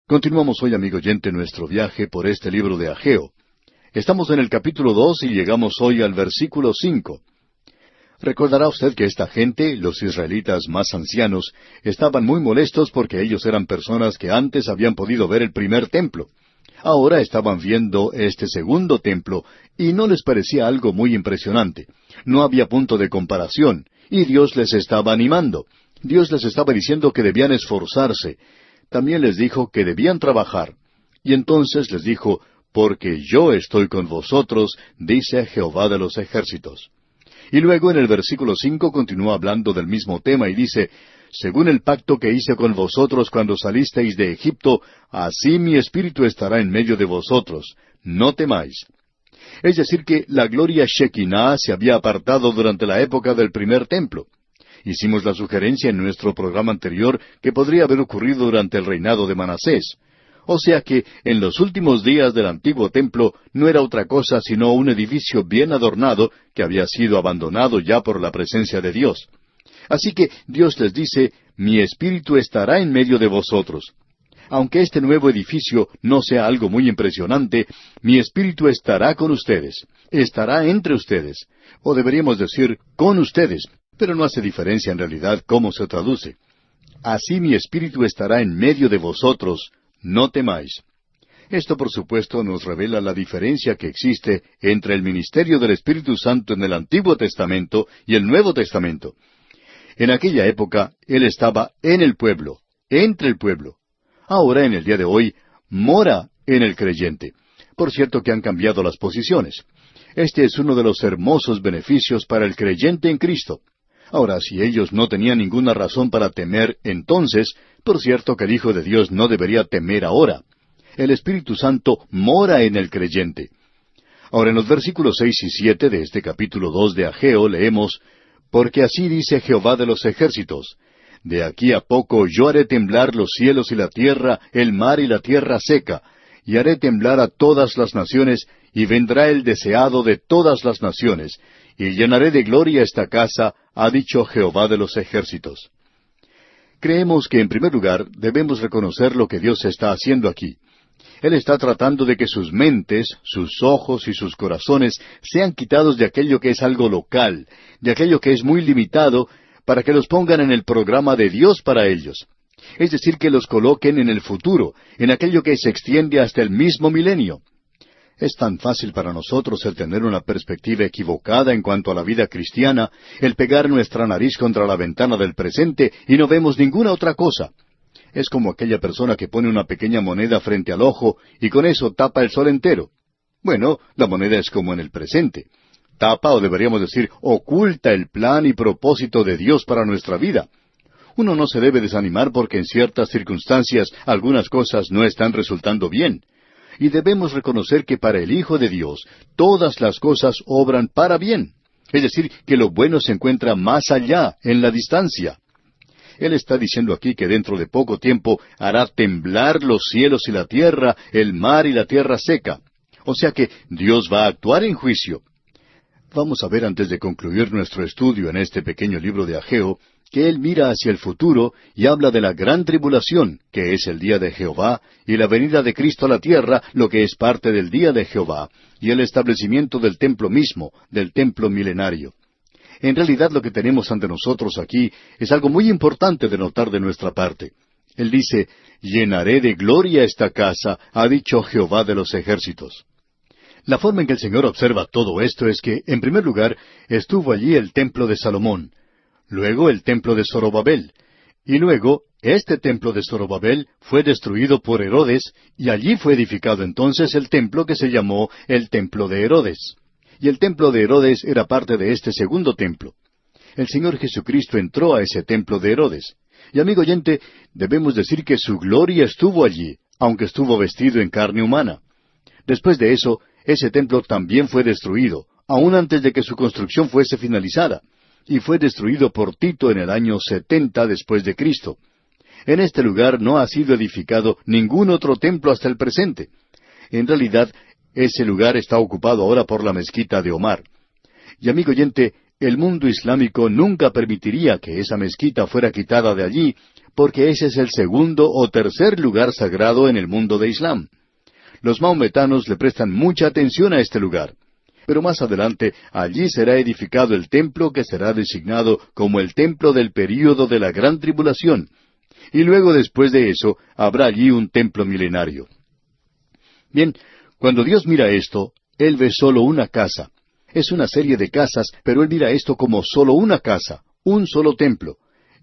Continuamos hoy, amigo oyente, nuestro viaje por este libro de Ageo. Estamos en el capítulo 2 y llegamos hoy al versículo 5. Recordará usted que esta gente, los israelitas más ancianos, estaban muy molestos porque ellos eran personas que antes habían podido ver el primer templo. Ahora estaban viendo este segundo templo y no les parecía algo muy impresionante. No había punto de comparación y Dios les estaba animando. Dios les estaba diciendo que debían esforzarse. También les dijo que debían trabajar. Y entonces les dijo, porque yo estoy con vosotros, dice Jehová de los ejércitos. Y luego en el versículo 5 continúa hablando del mismo tema y dice, según el pacto que hice con vosotros cuando salisteis de Egipto, así mi espíritu estará en medio de vosotros, no temáis. Es decir que la gloria Shekinah se había apartado durante la época del primer templo. Hicimos la sugerencia en nuestro programa anterior que podría haber ocurrido durante el reinado de Manasés. O sea que en los últimos días del antiguo templo no era otra cosa sino un edificio bien adornado que había sido abandonado ya por la presencia de Dios. Así que Dios les dice, mi espíritu estará en medio de vosotros. Aunque este nuevo edificio no sea algo muy impresionante, mi espíritu estará con ustedes, estará entre ustedes, o deberíamos decir con ustedes, pero no hace diferencia en realidad cómo se traduce. Así mi espíritu estará en medio de vosotros, no temáis. Esto, por supuesto, nos revela la diferencia que existe entre el ministerio del Espíritu Santo en el Antiguo Testamento y el Nuevo Testamento. En aquella época, Él estaba en el pueblo, entre el pueblo. Ahora, en el día de hoy, mora en el creyente. Por cierto que han cambiado las posiciones. Este es uno de los hermosos beneficios para el creyente en Cristo. Ahora, si ellos no tenían ninguna razón para temer entonces, por cierto que el Hijo de Dios no debería temer ahora. El Espíritu Santo mora en el creyente. Ahora, en los versículos 6 y 7 de este capítulo 2 de Ageo leemos, porque así dice Jehová de los ejércitos, de aquí a poco yo haré temblar los cielos y la tierra, el mar y la tierra seca, y haré temblar a todas las naciones, y vendrá el deseado de todas las naciones, y llenaré de gloria esta casa, ha dicho Jehová de los ejércitos. Creemos que en primer lugar debemos reconocer lo que Dios está haciendo aquí. Él está tratando de que sus mentes, sus ojos y sus corazones sean quitados de aquello que es algo local, de aquello que es muy limitado, para que los pongan en el programa de Dios para ellos. Es decir, que los coloquen en el futuro, en aquello que se extiende hasta el mismo milenio. Es tan fácil para nosotros el tener una perspectiva equivocada en cuanto a la vida cristiana, el pegar nuestra nariz contra la ventana del presente y no vemos ninguna otra cosa. Es como aquella persona que pone una pequeña moneda frente al ojo y con eso tapa el sol entero. Bueno, la moneda es como en el presente. Tapa, o deberíamos decir, oculta el plan y propósito de Dios para nuestra vida. Uno no se debe desanimar porque en ciertas circunstancias algunas cosas no están resultando bien. Y debemos reconocer que para el Hijo de Dios todas las cosas obran para bien. Es decir, que lo bueno se encuentra más allá, en la distancia. Él está diciendo aquí que dentro de poco tiempo hará temblar los cielos y la tierra, el mar y la tierra seca. O sea que Dios va a actuar en juicio. Vamos a ver antes de concluir nuestro estudio en este pequeño libro de Ageo, que Él mira hacia el futuro y habla de la gran tribulación, que es el día de Jehová, y la venida de Cristo a la tierra, lo que es parte del día de Jehová, y el establecimiento del templo mismo, del templo milenario. En realidad lo que tenemos ante nosotros aquí es algo muy importante de notar de nuestra parte. Él dice, llenaré de gloria esta casa, ha dicho Jehová de los ejércitos. La forma en que el Señor observa todo esto es que, en primer lugar, estuvo allí el templo de Salomón, luego el templo de Zorobabel, y luego este templo de Zorobabel fue destruido por Herodes, y allí fue edificado entonces el templo que se llamó el templo de Herodes. Y el templo de Herodes era parte de este segundo templo. El Señor Jesucristo entró a ese templo de Herodes. Y amigo oyente, debemos decir que su gloria estuvo allí, aunque estuvo vestido en carne humana. Después de eso, ese templo también fue destruido, aún antes de que su construcción fuese finalizada, y fue destruido por Tito en el año 70 después de Cristo. En este lugar no ha sido edificado ningún otro templo hasta el presente. En realidad, ese lugar está ocupado ahora por la mezquita de Omar. Y amigo oyente, el mundo islámico nunca permitiría que esa mezquita fuera quitada de allí, porque ese es el segundo o tercer lugar sagrado en el mundo de Islam. Los maometanos le prestan mucha atención a este lugar. Pero más adelante, allí será edificado el templo que será designado como el templo del período de la gran tribulación. Y luego, después de eso, habrá allí un templo milenario. Bien, cuando Dios mira esto, Él ve solo una casa. Es una serie de casas, pero Él mira esto como solo una casa, un solo templo.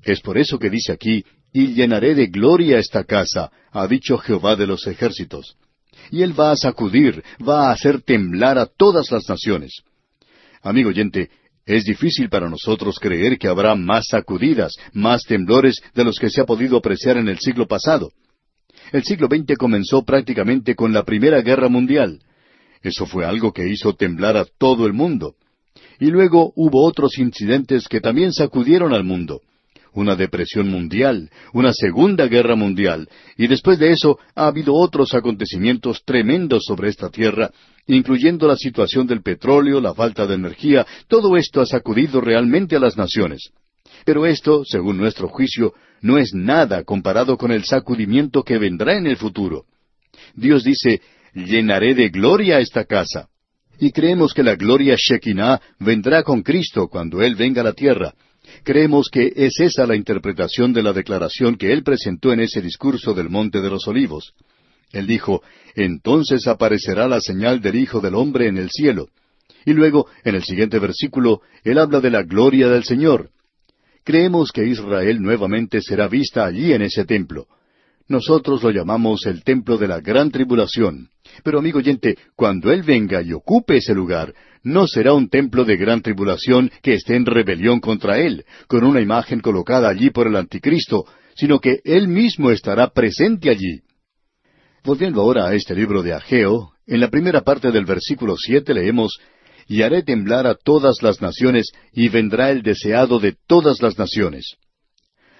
Es por eso que dice aquí, y llenaré de gloria esta casa, ha dicho Jehová de los ejércitos. Y Él va a sacudir, va a hacer temblar a todas las naciones. Amigo oyente, es difícil para nosotros creer que habrá más sacudidas, más temblores de los que se ha podido apreciar en el siglo pasado. El siglo XX comenzó prácticamente con la Primera Guerra Mundial. Eso fue algo que hizo temblar a todo el mundo. Y luego hubo otros incidentes que también sacudieron al mundo. Una depresión mundial, una Segunda Guerra Mundial, y después de eso ha habido otros acontecimientos tremendos sobre esta tierra, incluyendo la situación del petróleo, la falta de energía. Todo esto ha sacudido realmente a las naciones. Pero esto, según nuestro juicio, no es nada comparado con el sacudimiento que vendrá en el futuro. Dios dice, llenaré de gloria esta casa. Y creemos que la gloria Shekinah vendrá con Cristo cuando Él venga a la tierra. Creemos que es esa la interpretación de la declaración que Él presentó en ese discurso del Monte de los Olivos. Él dijo, entonces aparecerá la señal del Hijo del Hombre en el cielo. Y luego, en el siguiente versículo, Él habla de la gloria del Señor. Creemos que Israel nuevamente será vista allí en ese templo. Nosotros lo llamamos el templo de la gran tribulación. Pero amigo oyente, cuando Él venga y ocupe ese lugar, no será un templo de gran tribulación que esté en rebelión contra Él, con una imagen colocada allí por el anticristo, sino que Él mismo estará presente allí. Volviendo ahora a este libro de Ageo, en la primera parte del versículo 7 leemos, y haré temblar a todas las naciones, y vendrá el deseado de todas las naciones.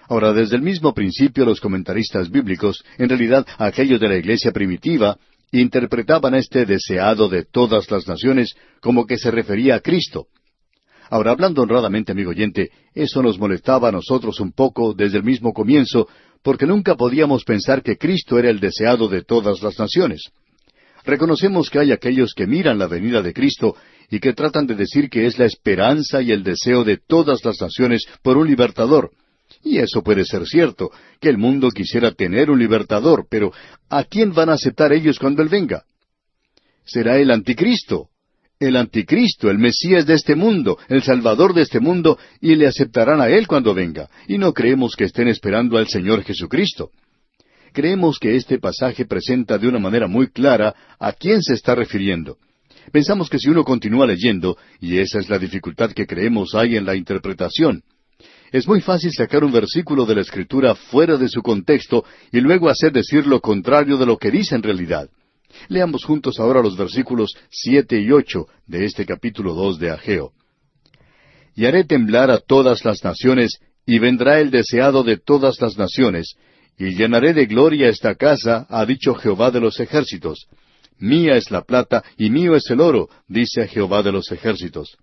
Ahora, desde el mismo principio los comentaristas bíblicos, en realidad aquellos de la iglesia primitiva, interpretaban este deseado de todas las naciones como que se refería a Cristo. Ahora, hablando honradamente, amigo oyente, eso nos molestaba a nosotros un poco desde el mismo comienzo, porque nunca podíamos pensar que Cristo era el deseado de todas las naciones. Reconocemos que hay aquellos que miran la venida de Cristo y que tratan de decir que es la esperanza y el deseo de todas las naciones por un libertador. Y eso puede ser cierto, que el mundo quisiera tener un libertador, pero ¿a quién van a aceptar ellos cuando Él venga? Será el anticristo. El anticristo, el Mesías de este mundo, el Salvador de este mundo, y le aceptarán a Él cuando venga. Y no creemos que estén esperando al Señor Jesucristo. Creemos que este pasaje presenta de una manera muy clara a quién se está refiriendo. Pensamos que si uno continúa leyendo, y esa es la dificultad que creemos hay en la interpretación, es muy fácil sacar un versículo de la Escritura fuera de su contexto y luego hacer decir lo contrario de lo que dice en realidad. Leamos juntos ahora los versículos 7 y 8 de este capítulo 2 de Ageo. Y haré temblar a todas las naciones, y vendrá el deseado de todas las naciones, y llenaré de gloria esta casa, ha dicho Jehová de los ejércitos. Mía es la plata, y mío es el oro, dice Jehová de los ejércitos.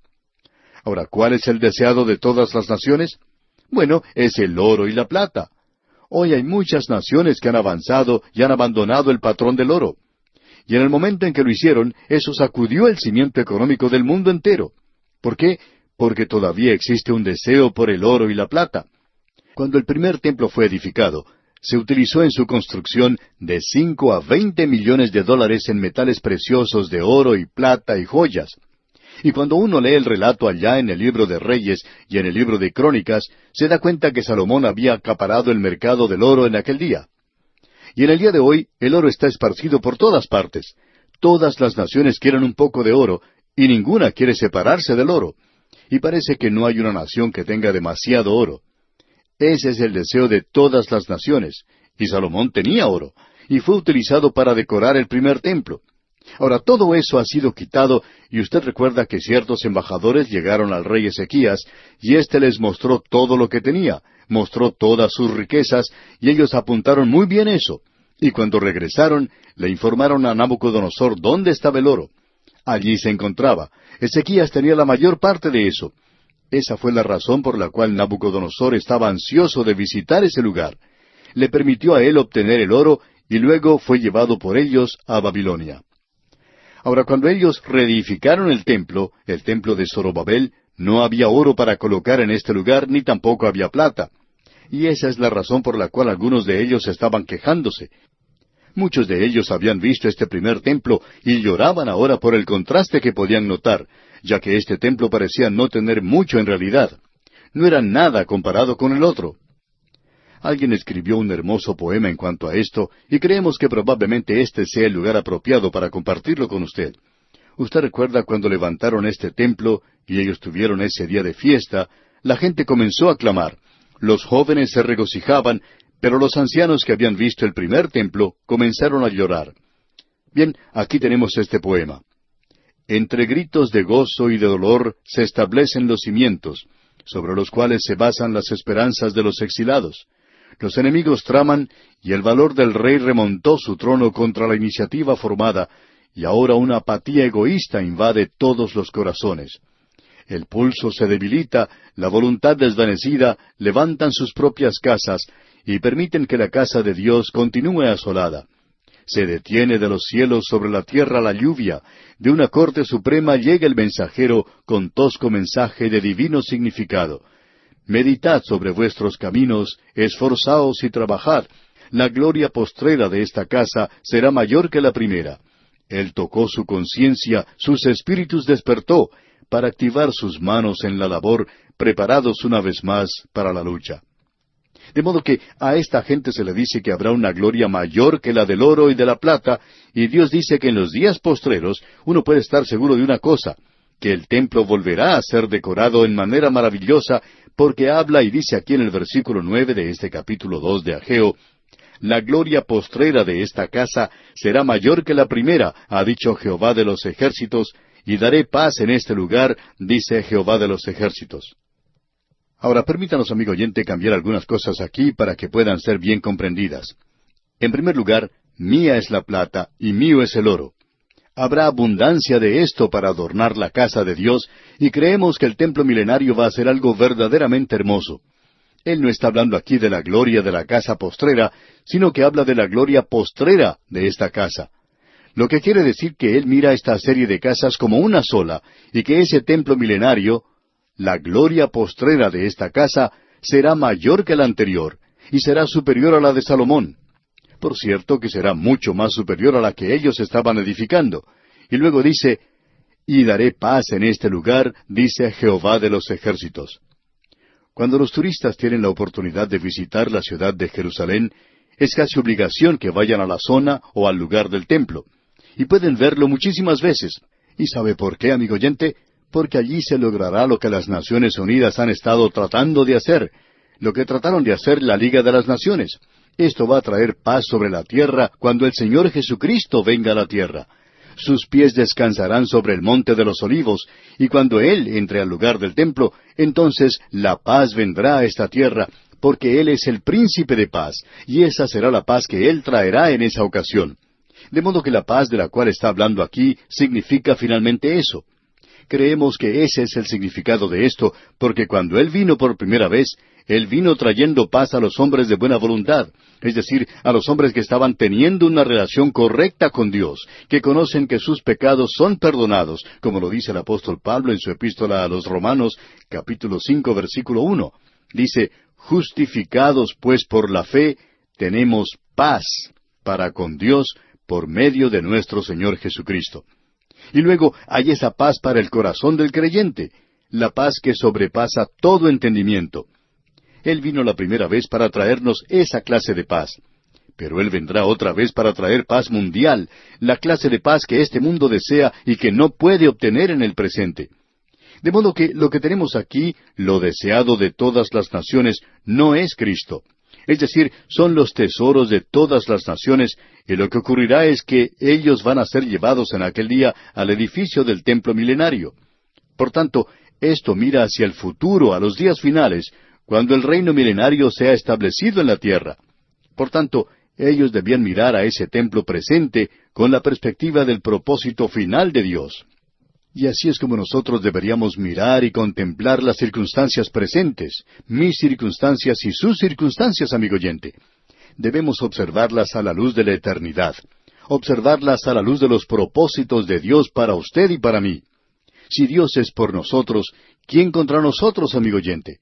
Ahora, ¿cuál es el deseado de todas las naciones? Bueno, es el oro y la plata. Hoy hay muchas naciones que han avanzado y han abandonado el patrón del oro. Y en el momento en que lo hicieron, eso sacudió el cimiento económico del mundo entero. ¿Por qué? Porque todavía existe un deseo por el oro y la plata. Cuando el primer templo fue edificado, se utilizó en su construcción de 5 a 20 millones de dólares en metales preciosos de oro y plata y joyas. Y cuando uno lee el relato allá en el libro de Reyes y en el libro de Crónicas, se da cuenta que Salomón había acaparado el mercado del oro en aquel día. Y en el día de hoy, el oro está esparcido por todas partes. Todas las naciones quieren un poco de oro, y ninguna quiere separarse del oro. Y parece que no hay una nación que tenga demasiado oro. Ese es el deseo de todas las naciones. Y Salomón tenía oro, y fue utilizado para decorar el primer templo. Ahora, todo eso ha sido quitado, y usted recuerda que ciertos embajadores llegaron al rey Ezequías, y éste les mostró todo lo que tenía, mostró todas sus riquezas, y ellos apuntaron muy bien eso. Y cuando regresaron, le informaron a Nabucodonosor dónde estaba el oro. Allí se encontraba. Ezequías tenía la mayor parte de eso. Esa fue la razón por la cual Nabucodonosor estaba ansioso de visitar ese lugar. le permitió a él obtener el oro y luego fue llevado por ellos a Babilonia. Ahora, cuando ellos reedificaron el templo de Zorobabel, no había oro para colocar en este lugar, ni tampoco había plata. Y esa es la razón por la cual algunos de ellos estaban quejándose. Muchos de ellos habían visto este primer templo y lloraban ahora por el contraste que podían notar, ya que este templo parecía no tener mucho en realidad. No era nada comparado con el otro. Alguien escribió un hermoso poema en cuanto a esto, y creemos que probablemente este sea el lugar apropiado para compartirlo con usted. Usted recuerda cuando levantaron este templo y ellos tuvieron ese día de fiesta, la gente comenzó a clamar. Los jóvenes se regocijaban, pero los ancianos que habían visto el primer templo comenzaron a llorar. Bien, aquí tenemos este poema. Entre gritos de gozo y de dolor se establecen los cimientos, sobre los cuales se basan las esperanzas de los exilados. Los enemigos traman, y el valor del rey remontó su trono contra la iniciativa formada, y ahora una apatía egoísta invade todos los corazones. El pulso se debilita, la voluntad desvanecida, levantan sus propias casas, y permiten que la casa de Dios continúe asolada. Se detiene de los cielos sobre la tierra la lluvia, de una corte suprema llega el mensajero con tosco mensaje de divino significado. Meditad sobre vuestros caminos, esforzaos y trabajad. La gloria postrera de esta casa será mayor que la primera. Él tocó su conciencia, sus espíritus despertó, para activar sus manos en la labor, preparados una vez más para la lucha. De modo que a esta gente se le dice que habrá una gloria mayor que la del oro y de la plata, y Dios dice que en los días postreros uno puede estar seguro de una cosa, que el templo volverá a ser decorado en manera maravillosa, porque habla y dice aquí en el versículo 9 de este capítulo 2 de Ageo, la gloria postrera de esta casa será mayor que la primera, ha dicho Jehová de los ejércitos, y daré paz en este lugar, dice Jehová de los ejércitos. Ahora, permítanos, amigo oyente, cambiar algunas cosas aquí para que puedan ser bien comprendidas. En primer lugar, mía es la plata y mío es el oro. Habrá abundancia de esto para adornar la casa de Dios, y creemos que el templo milenario va a ser algo verdaderamente hermoso. Él no está hablando aquí de la gloria de la casa postrera, sino que habla de la gloria postrera de esta casa. Lo que quiere decir que Él mira esta serie de casas como una sola, y que ese templo milenario, la gloria postrera de esta casa, será mayor que la anterior, y será superior a la de Salomón. Por cierto que será mucho más superior a la que ellos estaban edificando. Y luego dice, y daré paz en este lugar, dice Jehová de los ejércitos. Cuando los turistas tienen la oportunidad de visitar la ciudad de Jerusalén, es casi obligación que vayan a la zona o al lugar del templo. Y pueden verlo muchísimas veces. ¿Y sabe por qué, amigo oyente? Porque allí se logrará lo que las Naciones Unidas han estado tratando de hacer, lo que trataron de hacer la Liga de las Naciones. Esto va a traer paz sobre la tierra cuando el Señor Jesucristo venga a la tierra. Sus pies descansarán sobre el monte de los olivos, y cuando Él entre al lugar del templo, entonces la paz vendrá a esta tierra, porque Él es el príncipe de paz, y esa será la paz que Él traerá en esa ocasión. De modo que la paz de la cual está hablando aquí significa finalmente eso. Creemos que ese es el significado de esto, porque cuando Él vino por primera vez, Él vino trayendo paz a los hombres de buena voluntad, es decir, a los hombres que estaban teniendo una relación correcta con Dios, que conocen que sus pecados son perdonados, como lo dice el apóstol Pablo en su epístola a los Romanos, capítulo 5, versículo 1. Dice, justificados pues por la fe, tenemos paz para con Dios por medio de nuestro Señor Jesucristo. Y luego hay esa paz para el corazón del creyente, la paz que sobrepasa todo entendimiento. Él vino la primera vez para traernos esa clase de paz. Pero Él vendrá otra vez para traer paz mundial, la clase de paz que este mundo desea y que no puede obtener en el presente. De modo que lo que tenemos aquí, lo deseado de todas las naciones, no es Cristo. Es decir, son los tesoros de todas las naciones, y lo que ocurrirá es que ellos van a ser llevados en aquel día al edificio del templo milenario. Por tanto, esto mira hacia el futuro, a los días finales, cuando el reino milenario sea establecido en la tierra. Por tanto, ellos debían mirar a ese templo presente con la perspectiva del propósito final de Dios. Y así es como nosotros deberíamos mirar y contemplar las circunstancias presentes, mis circunstancias y sus circunstancias, amigo oyente. Debemos observarlas a la luz de la eternidad, observarlas a la luz de los propósitos de Dios para usted y para mí. Si Dios es por nosotros, ¿quién contra nosotros, amigo oyente?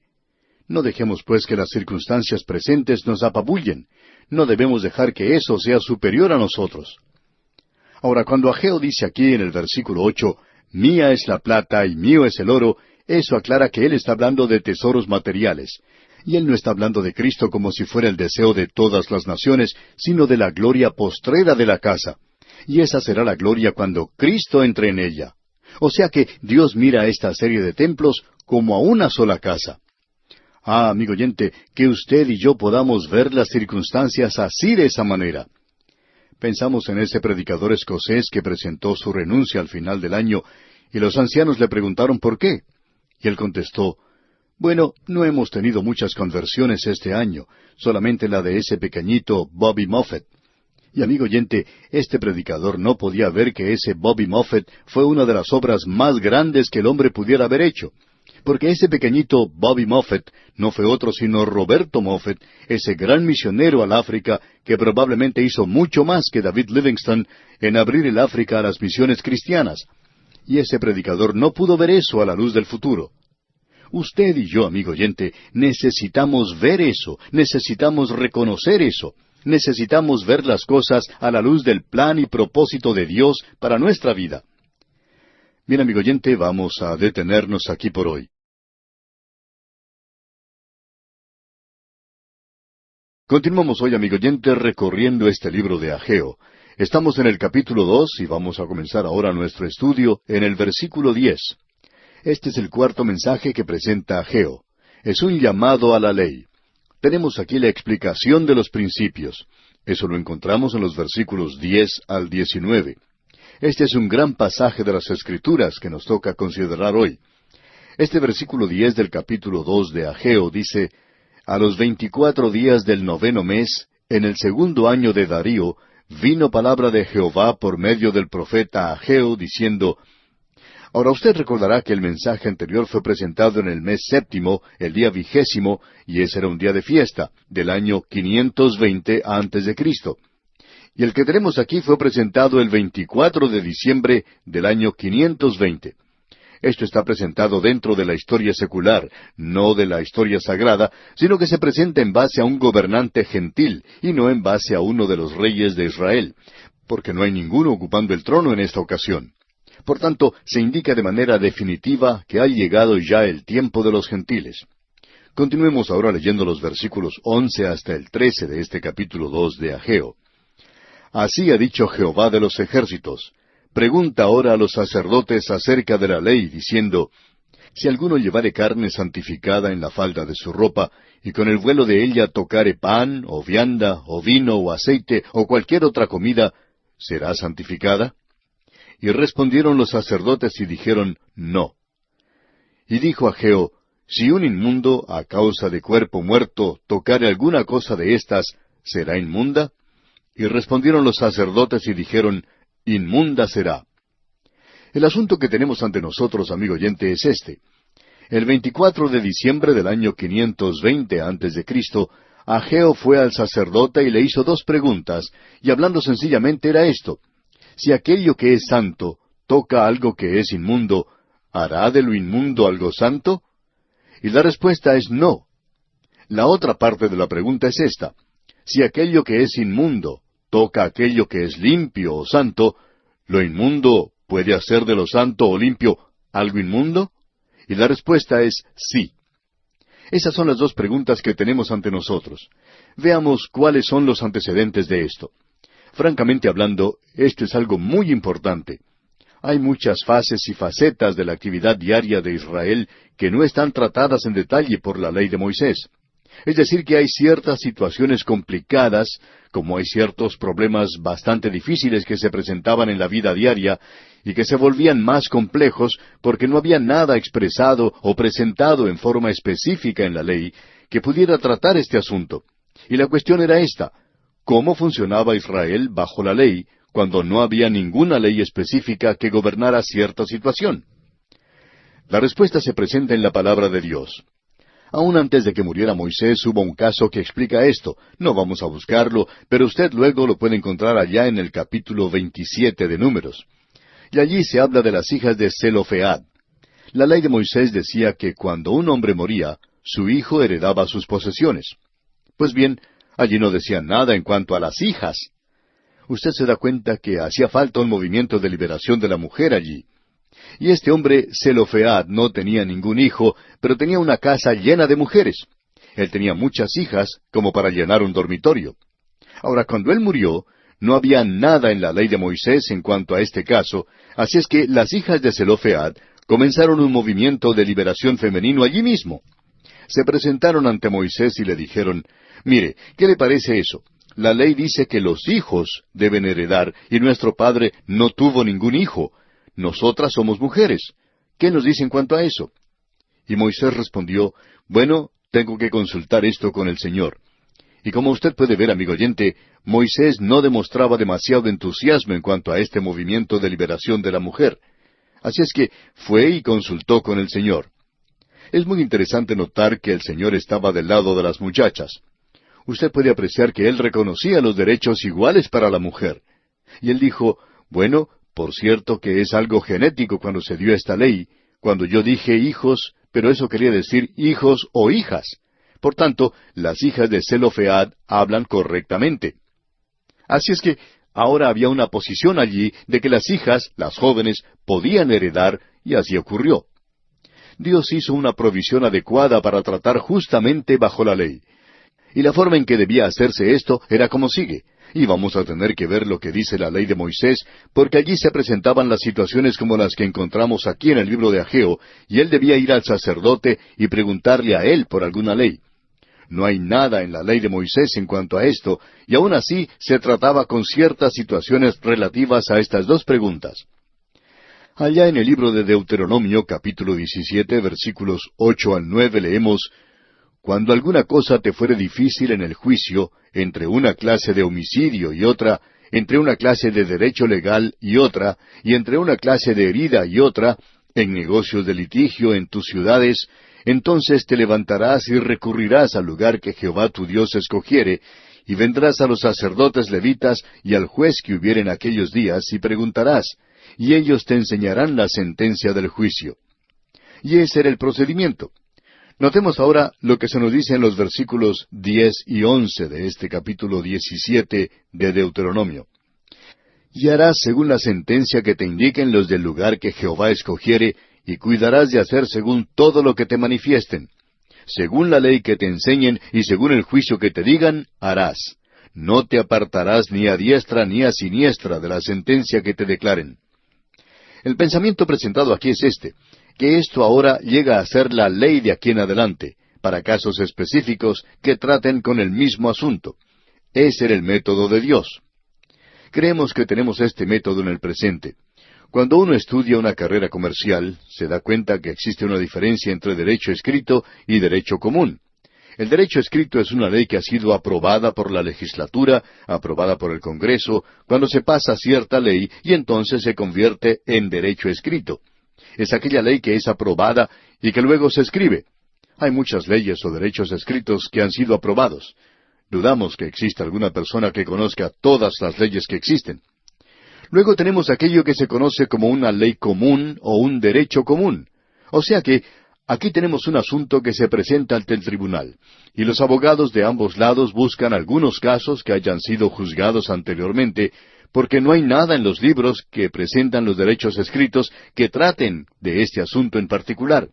No dejemos pues que las circunstancias presentes nos apabullen. No debemos dejar que eso sea superior a nosotros. Ahora, cuando Ageo dice aquí en el versículo 8, mía es la plata y mío es el oro, eso aclara que él está hablando de tesoros materiales. Y él no está hablando de Cristo como si fuera el deseo de todas las naciones, sino de la gloria postrera de la casa. Y esa será la gloria cuando Cristo entre en ella. O sea que Dios mira a esta serie de templos como a una sola casa. Ah, amigo oyente, que usted y yo podamos ver las circunstancias así de esa manera. Pensamos en ese predicador escocés que presentó su renuncia al final del año, y los ancianos le preguntaron por qué. Y él contestó, bueno, no hemos tenido muchas conversiones este año, solamente la de ese pequeñito Bobby Moffett. Y amigo oyente, este predicador no podía ver que ese Bobby Moffett fue una de las obras más grandes que el hombre pudiera haber hecho. Porque ese pequeñito Bobby Moffett no fue otro sino Roberto Moffett, ese gran misionero al África que probablemente hizo mucho más que David Livingstone en abrir el África a las misiones cristianas. Y ese predicador no pudo ver eso a la luz del futuro. Usted y yo, amigo oyente, necesitamos ver eso, necesitamos reconocer eso, necesitamos ver las cosas a la luz del plan y propósito de Dios para nuestra vida. Bien, amigo oyente, vamos a detenernos aquí por hoy. Continuamos hoy, amigo oyente, recorriendo este libro de Ageo. Estamos en el capítulo 2 y vamos a comenzar ahora nuestro estudio en el versículo 10. Este es el cuarto mensaje que presenta Ageo. Es un llamado a la ley. Tenemos aquí la explicación de los principios. Eso lo encontramos en los versículos 10 al 19. Este es un gran pasaje de las Escrituras que nos toca considerar hoy. Este versículo 10 del capítulo 2 de Ageo dice, a los 24 días del 9º mes, en el 2º año de Darío, vino palabra de Jehová por medio del profeta Ageo, diciendo, ahora usted recordará que el mensaje anterior fue presentado en el mes 7º, el día 20º, y ese era un día de fiesta, del año 520 antes de Cristo. Y el que tenemos aquí fue presentado el 24 de diciembre del año 520. Esto está presentado dentro de la historia secular, no de la historia sagrada, sino que se presenta en base a un gobernante gentil, y no en base a uno de los reyes de Israel, porque no hay ninguno ocupando el trono en esta ocasión. Por tanto, se indica de manera definitiva que ha llegado ya el tiempo de los gentiles. Continuemos ahora leyendo los versículos 11 hasta el 13 de este capítulo 2 de Ageo. Así ha dicho Jehová de los ejércitos. Pregunta ahora a los sacerdotes acerca de la ley, diciendo, si alguno llevare carne santificada en la falda de su ropa, y con el vuelo de ella tocare pan, o vianda, o vino, o aceite, o cualquier otra comida, ¿será santificada? Y respondieron los sacerdotes y dijeron, no. Y dijo Ageo, si un inmundo, a causa de cuerpo muerto, tocare alguna cosa de estas, ¿será inmunda? Y respondieron los sacerdotes y dijeron, inmunda será. El asunto que tenemos ante nosotros, amigo oyente, es este. El 24 de diciembre del año 520 antes de Cristo, Ageo fue al sacerdote y le hizo dos preguntas, y hablando sencillamente era esto. Si aquello que es santo toca algo que es inmundo, ¿hará de lo inmundo algo santo? Y la respuesta es no. La otra parte de la pregunta es esta. Si aquello que es inmundo toca aquello que es limpio o santo, ¿lo inmundo puede hacer de lo santo o limpio algo inmundo? Y la respuesta es sí. Esas son las dos preguntas que tenemos ante nosotros. Veamos cuáles son los antecedentes de esto. Francamente hablando, esto es algo muy importante. Hay muchas fases y facetas de la actividad diaria de Israel que no están tratadas en detalle por la ley de Moisés. Es decir, que hay ciertas situaciones complicadas, como hay ciertos problemas bastante difíciles que se presentaban en la vida diaria y que se volvían más complejos porque no había nada expresado o presentado en forma específica en la ley que pudiera tratar este asunto. Y la cuestión era esta: ¿cómo funcionaba Israel bajo la ley cuando no había ninguna ley específica que gobernara cierta situación? La respuesta se presenta en la palabra de Dios. Aún antes de que muriera Moisés hubo un caso que explica esto. No vamos a buscarlo, pero usted luego lo puede encontrar allá en el capítulo 27 de Números. Y allí se habla de las hijas de Zelofead. La ley de Moisés decía que cuando un hombre moría, su hijo heredaba sus posesiones. Pues bien, allí no decía nada en cuanto a las hijas. Usted se da cuenta que hacía falta un movimiento de liberación de la mujer allí. Y este hombre, Zelofead, no tenía ningún hijo, pero tenía una casa llena de mujeres. Él tenía muchas hijas, como para llenar un dormitorio. Ahora, cuando él murió, no había nada en la ley de Moisés en cuanto a este caso, así es que las hijas de Zelofead comenzaron un movimiento de liberación femenino allí mismo. Se presentaron ante Moisés y le dijeron, «Mire, ¿qué le parece eso? La ley dice que los hijos deben heredar, y nuestro padre no tuvo ningún hijo. Nosotras somos mujeres. ¿Qué nos dice en cuanto a eso?» Y Moisés respondió, «Bueno, tengo que consultar esto con el Señor». Y como usted puede ver, amigo oyente, Moisés no demostraba demasiado entusiasmo en cuanto a este movimiento de liberación de la mujer. Así es que fue y consultó con el Señor. Es muy interesante notar que el Señor estaba del lado de las muchachas. Usted puede apreciar que Él reconocía los derechos iguales para la mujer. Y Él dijo, «Bueno, por cierto que es algo genético cuando se dio esta ley, cuando yo dije hijos, pero eso quería decir hijos o hijas. Por tanto, las hijas de Zelofead hablan correctamente». Así es que ahora había una posición allí de que las hijas, las jóvenes, podían heredar, y así ocurrió. Dios hizo una provisión adecuada para tratar justamente bajo la ley. Y la forma en que debía hacerse esto era como sigue. Y vamos a tener que ver lo que dice la ley de Moisés, porque allí se presentaban las situaciones como las que encontramos aquí en el libro de Ageo, y él debía ir al sacerdote y preguntarle a él por alguna ley. No hay nada en la ley de Moisés en cuanto a esto, y aún así se trataba con ciertas situaciones relativas a estas dos preguntas. Allá en el libro de Deuteronomio, capítulo 17, versículos 8 al 9, leemos, «Cuando alguna cosa te fuere difícil en el juicio, entre una clase de homicidio y otra, entre una clase de derecho legal y otra, y entre una clase de herida y otra, en negocios de litigio en tus ciudades, entonces te levantarás y recurrirás al lugar que Jehová tu Dios escogiere, y vendrás a los sacerdotes levitas y al juez que hubiere en aquellos días, y preguntarás, y ellos te enseñarán la sentencia del juicio». Y ese era el procedimiento. Notemos ahora lo que se nos dice en los versículos 10 y 11 de este capítulo 17 de Deuteronomio. «Y harás según la sentencia que te indiquen los del lugar que Jehová escogiere, y cuidarás de hacer según todo lo que te manifiesten. Según la ley que te enseñen y según el juicio que te digan, harás. No te apartarás ni a diestra ni a siniestra de la sentencia que te declaren». El pensamiento presentado aquí es este, que esto ahora llega a ser la ley de aquí en adelante, para casos específicos que traten con el mismo asunto. Ese era el método de Dios. Creemos que tenemos este método en el presente. Cuando uno estudia una carrera comercial, se da cuenta que existe una diferencia entre derecho escrito y derecho común. El derecho escrito es una ley que ha sido aprobada por la legislatura, aprobada por el Congreso, cuando se pasa cierta ley y entonces se convierte en derecho escrito. Es aquella ley que es aprobada y que luego se escribe. Hay muchas leyes o derechos escritos que han sido aprobados. Dudamos que exista alguna persona que conozca todas las leyes que existen. Luego tenemos aquello que se conoce como una ley común o un derecho común. O sea que aquí tenemos un asunto que se presenta ante el tribunal, y los abogados de ambos lados buscan algunos casos que hayan sido juzgados anteriormente, porque no hay nada en los libros que presentan los derechos escritos que traten de este asunto en particular.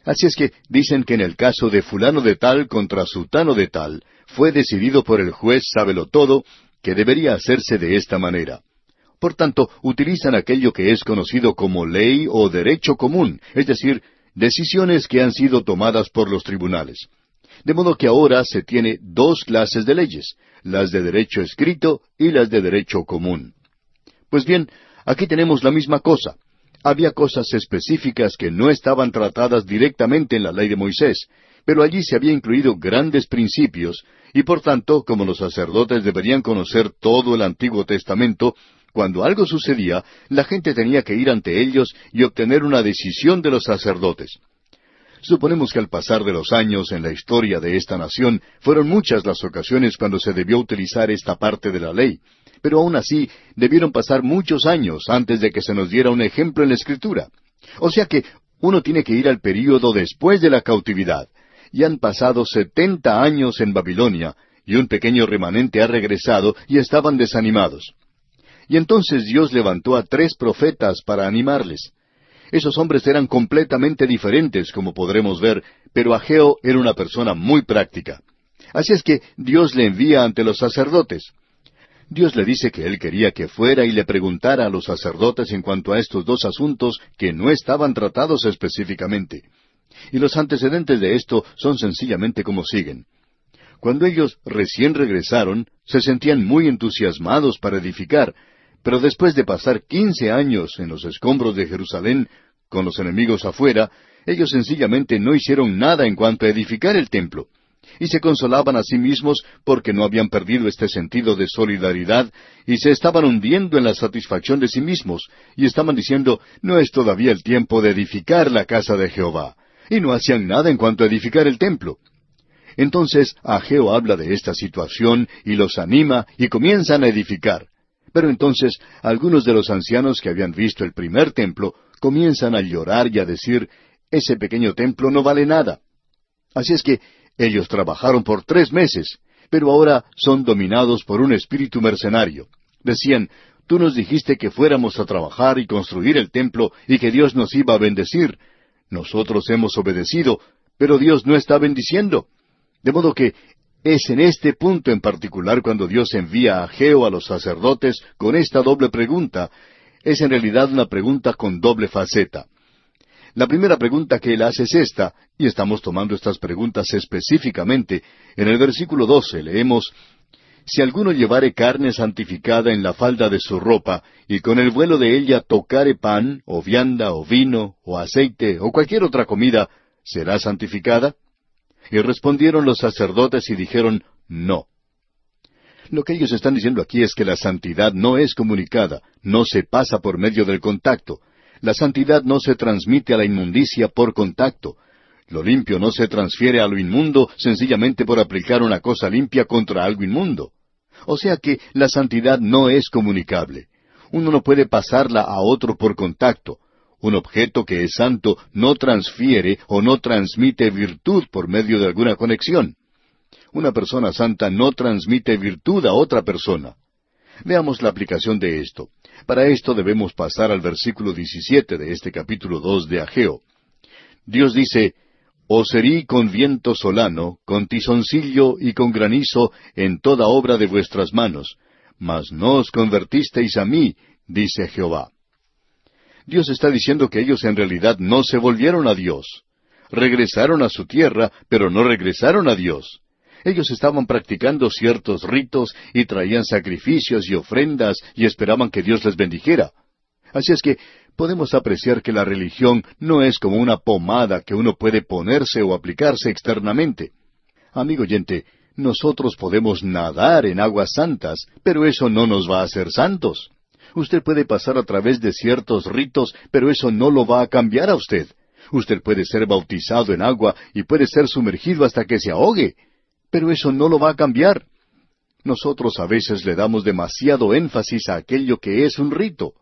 Así es que dicen que en el caso de fulano de tal contra sutano de tal, fue decidido por el juez sábelo-todo que debería hacerse de esta manera. Por tanto, utilizan aquello que es conocido como ley o derecho común, es decir, decisiones que han sido tomadas por los tribunales. De modo que ahora se tiene dos clases de leyes, las de derecho escrito y las de derecho común. Pues bien, aquí tenemos la misma cosa. Había cosas específicas que no estaban tratadas directamente en la ley de Moisés, pero allí se había incluido grandes principios, y por tanto, como los sacerdotes deberían conocer todo el Antiguo Testamento, cuando algo sucedía, la gente tenía que ir ante ellos y obtener una decisión de los sacerdotes. Suponemos que al pasar de los años en la historia de esta nación, fueron muchas las ocasiones cuando se debió utilizar esta parte de la ley, pero aún así debieron pasar muchos años antes de que se nos diera un ejemplo en la Escritura. O sea que uno tiene que ir al período después de la cautividad. Y han pasado 70 años en Babilonia, y un pequeño remanente ha regresado y estaban desanimados. Y entonces Dios levantó a 3 profetas para animarles. Esos hombres eran completamente diferentes, como podremos ver, pero Ageo era una persona muy práctica. Así es que Dios le envía ante los sacerdotes. Dios le dice que él quería que fuera y le preguntara a los sacerdotes en cuanto a estos 2 asuntos que no estaban tratados específicamente. Y los antecedentes de esto son sencillamente como siguen. Cuando ellos recién regresaron, se sentían muy entusiasmados para edificar, pero después de pasar 15 años en los escombros de Jerusalén, con los enemigos afuera, ellos sencillamente no hicieron nada en cuanto a edificar el templo. Y se consolaban a sí mismos porque no habían perdido este sentido de solidaridad y se estaban hundiendo en la satisfacción de sí mismos y estaban diciendo, no es todavía el tiempo de edificar la casa de Jehová. Y no hacían nada en cuanto a edificar el templo. Entonces Ageo habla de esta situación y los anima y comienzan a edificar. Pero entonces algunos de los ancianos que habían visto el primer templo comienzan a llorar y a decir, ese pequeño templo no vale nada. Así es que ellos trabajaron por 3 meses, pero ahora son dominados por un espíritu mercenario. Decían, tú nos dijiste que fuéramos a trabajar y construir el templo y que Dios nos iba a bendecir. Nosotros hemos obedecido, pero Dios no está bendiciendo. De modo que es en este punto en particular cuando Dios envía a Ageo a los sacerdotes con esta doble pregunta. Es en realidad una pregunta con doble faceta. La primera pregunta que él hace es esta, y estamos tomando estas preguntas específicamente. En el versículo 12 leemos, si alguno llevare carne santificada en la falda de su ropa, y con el vuelo de ella tocare pan, o vianda, o vino, o aceite, o cualquier otra comida, ¿será santificada? Y respondieron los sacerdotes y dijeron, no. Lo que ellos están diciendo aquí es que la santidad no es comunicada, no se pasa por medio del contacto. La santidad no se transmite a la inmundicia por contacto. Lo limpio no se transfiere a lo inmundo sencillamente por aplicar una cosa limpia contra algo inmundo. O sea que la santidad no es comunicable. Uno no puede pasarla a otro por contacto. Un objeto que es santo no transfiere o no transmite virtud por medio de alguna conexión. Una persona santa no transmite virtud a otra persona. Veamos la aplicación de esto. Para esto debemos pasar al versículo 17 de este capítulo 2 de Ageo. Dios dice, os herí con viento solano, con tizoncillo y con granizo en toda obra de vuestras manos, mas no os convertisteis a mí, dice Jehová. Dios está diciendo que ellos en realidad no se volvieron a Dios. Regresaron a su tierra, pero no regresaron a Dios. Ellos estaban practicando ciertos ritos y traían sacrificios y ofrendas y esperaban que Dios les bendijera. Así es que podemos apreciar que la religión no es como una pomada que uno puede ponerse o aplicarse externamente. Amigo oyente, nosotros podemos nadar en aguas santas, pero eso no nos va a hacer santos. Usted puede pasar a través de ciertos ritos, pero eso no lo va a cambiar a usted. Usted puede ser bautizado en agua y puede ser sumergido hasta que se ahogue, pero eso no lo va a cambiar. Nosotros a veces le damos demasiado énfasis a aquello que es un rito.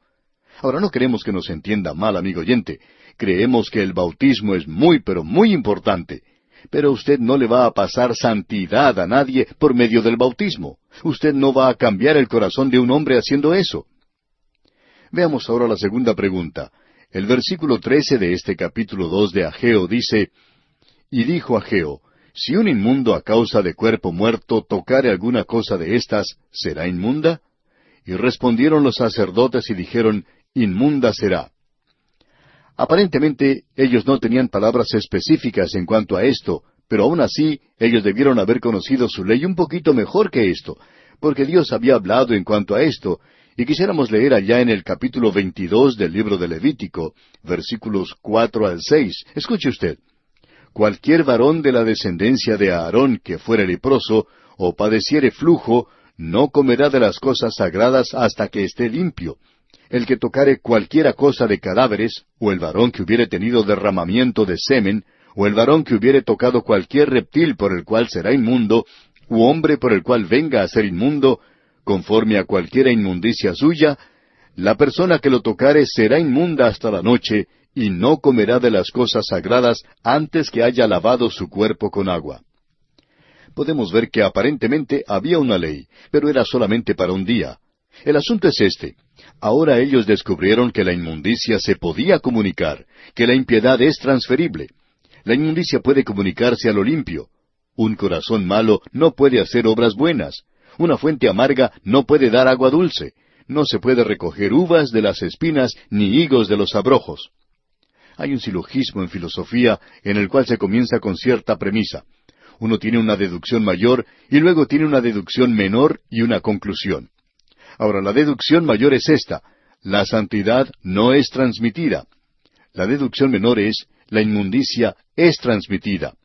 Ahora, no queremos que nos entienda mal, amigo oyente. Creemos que el bautismo es muy, pero muy importante. Pero usted no le va a pasar santidad a nadie por medio del bautismo. Usted no va a cambiar el corazón de un hombre haciendo eso. Veamos ahora la segunda pregunta. El versículo 13 de este capítulo 2 de Ageo dice, y dijo Ageo, si un inmundo a causa de cuerpo muerto tocare alguna cosa de estas, ¿será inmunda? Y respondieron los sacerdotes y dijeron, inmunda será. Aparentemente, ellos no tenían palabras específicas en cuanto a esto, pero aún así, ellos debieron haber conocido su ley un poquito mejor que esto, porque Dios había hablado en cuanto a esto, y quisiéramos leer allá en el capítulo 22 del libro de Levítico, versículos 4 al 6. Escuche usted. Cualquier varón de la descendencia de Aarón que fuere leproso, o padeciere flujo, no comerá de las cosas sagradas hasta que esté limpio. El que tocare cualquiera cosa de cadáveres, o el varón que hubiere tenido derramamiento de semen, o el varón que hubiere tocado cualquier reptil por el cual será inmundo, u hombre por el cual venga a ser inmundo, conforme a cualquiera inmundicia suya, la persona que lo tocare será inmunda hasta la noche, y no comerá de las cosas sagradas antes que haya lavado su cuerpo con agua. Podemos ver que aparentemente había una ley, pero era solamente para un día. El asunto es este. Ahora ellos descubrieron que la inmundicia se podía comunicar, que la impiedad es transferible. La inmundicia puede comunicarse a lo limpio. Un corazón malo no puede hacer obras buenas. Una fuente amarga no puede dar agua dulce. No se puede recoger uvas de las espinas ni higos de los abrojos. Hay un silogismo en filosofía en el cual se comienza con cierta premisa. Uno tiene una deducción mayor y luego tiene una deducción menor y una conclusión. Ahora, la deducción mayor es esta: la santidad no es transmitida. La deducción menor es: la inmundicia es transmitida.